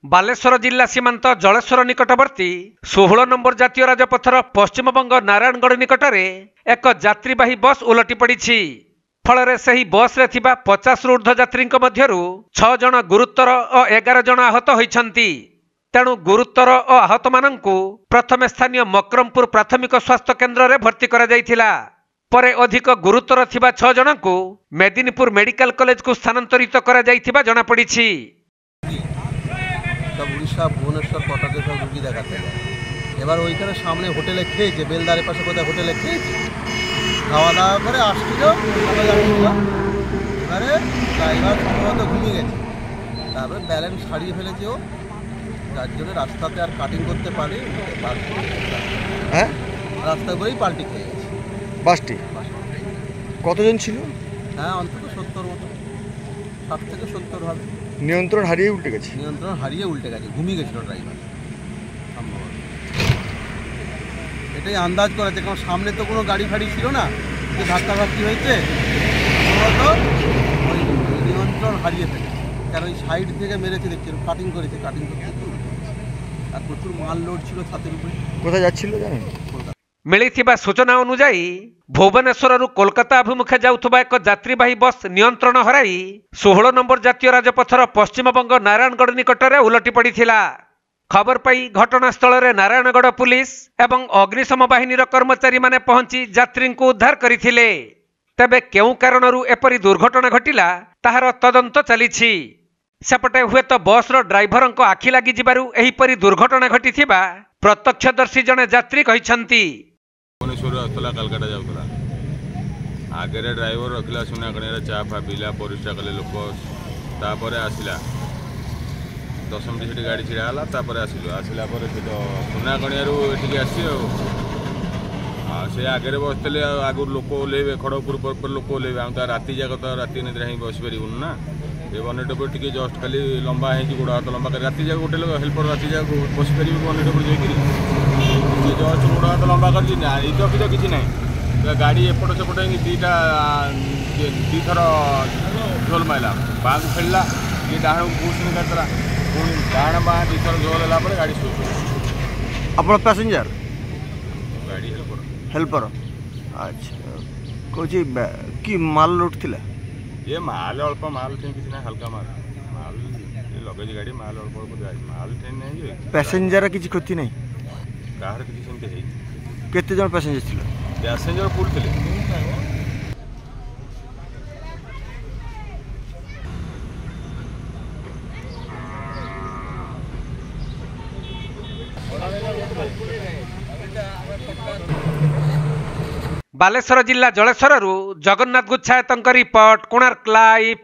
बालेश्वर जिला सीमांत जलेश्वर निकटवर्ती 16 नंबर जातीय राजपथर पश्चिमबंग नारायणगढ़ निकटरे एक यात्रीवाही बस उलटी पड़ी फल से बस रे थिबा 50 रु ऊर्ध्व यात्री मध्यरु 6 जन गुरुतर और 11 जन आहत होइछंती। तेणु गुरुतर और आहत मानंकु प्रथमे स्थानीय मकरमपुर प्राथमिक स्वास्थ्य केन्द्र रे भर्ती करा जायथिला। परे अधिक गुरुतर थिबा 6 जनकु मेदिनीपुर मेडिकल कॉलेज को स्थानांतरित करा जायथिबा जणा पड़िछि। सब उड़ीसा भुवनेश्वर कटके सब रुगी देखाते एबार ओइखाने सामने होटेले खेয়েছে बेलदारे पाशे कोথায় होटेले খেয়েছে খাওয়া দাওয়া করে আসছিল এবারে ড্রাইভার সম্ভবত ঘুমিয়ে গেছে তারপরে ব্যালেন্স হারিয়ে ফেলেছে ও যার জন্য রাস্তাতে আর কাটিং করতে পারে হ্যাঁ রাস্তা করেই পাল্টি খেয়ে গেছে বাসটি। কতজন ছিল? হ্যাঁ অন্তত 70 মতো 60 থেকে 70 হবে। নিয়ন্ত্রণ হারিয়ে উল্টে গেছে ঘুমিয়ে গেছিল ড্রাইভার সম্ভবত। এটাই আন্দাজ করা যাচ্ছে কারণ সামনে তো কোনো গাড়ি ফাড়ি ছিল না যে ধাক্কাধাক্কি হয়েছে সম্ভবত ওই নিয়ন্ত্রণ হারিয়ে ফেলেছে কারণ ওই সাইড থেকে মেরেছে দেখছি কাটিং করতে আর প্রচুর মাল লোড ছিল ছাতের উপরে। কোথায় যাচ্ছিল জানেন? मिलिथिबा सूचना अनुसार भुवनेश्वर कोलकाता अभिमुखे जाउथुबा एक यात्रीवाही बस नियंत्रण हराई 16 नंबर जातीय राजपथर पश्चिमबंग नारायणगढ़ निकटरे उलटी पड़िथिला। खबर पाई घटनास्थल रे नारायणगढ़ पुलिस एवं अग्निशम बाहिनीर कर्मचारी माने पहुंची यात्री को उद्धार करथिले। तेबे केउ कारणरू एपरी दुर्घटना घटिला ताहार तदंत चलिछि। सेपटे हुए तो बसर ड्राइभरंको आखि लागि जिबारु एहिपरी दुर्घटना घटिथिबा प्रत्यक्षदर्शी जने यात्री कहिसंती। भुवनेश्वर आसला कलकाता जाऊला आगे ड्राइवर रखला सुना कणिया चा फा पीला परिश्रा कले लोक तापर आसला 10 मिनट से गाड़ी छिड़ा तापर आसला सुना कणिया ये आसी से आगे बसते आगु लोक ओल्ले खड़गपुर पर लोक ओल्ले आम तो राति जाक तो राति निद्रा ही बस पारूँ ना ये बनेट पर टी जस्ट खाली लंबा है गोड़ हाथ लंबा कर राति जाक गोटे हेल्पर राति जाक बस पारे बनेट पर जाकि जस्ट गोड़ हाथ लंबा कर तो किसी ना गाड़ी एपट सेपट दीटा दी थर झोल मारा बाँ को फेरला ये डाण को पुणी करता पुणी डाण बाँ दी थर झोल है गाड़ी शो आप पैसेंजर गाड़ी हेल्पर अच्छा कौन कि माल लोड थिला? ये माल अल्प माल ट्रेन किसी ना हल्का माल लगेज गाड़ी माल अल्प अल्प गाड़ी माल ट्रेन नहीं पैसेंजर किसी क्षति नहीं कहार किसी सेमती है केते जन पैसेंजर थिला? पैसेंजर फुल थिले। बालेश्वर जिला जलेश्वर जगन्नाथ गुच्छायत रिपोर्ट कोणार्क लाइव।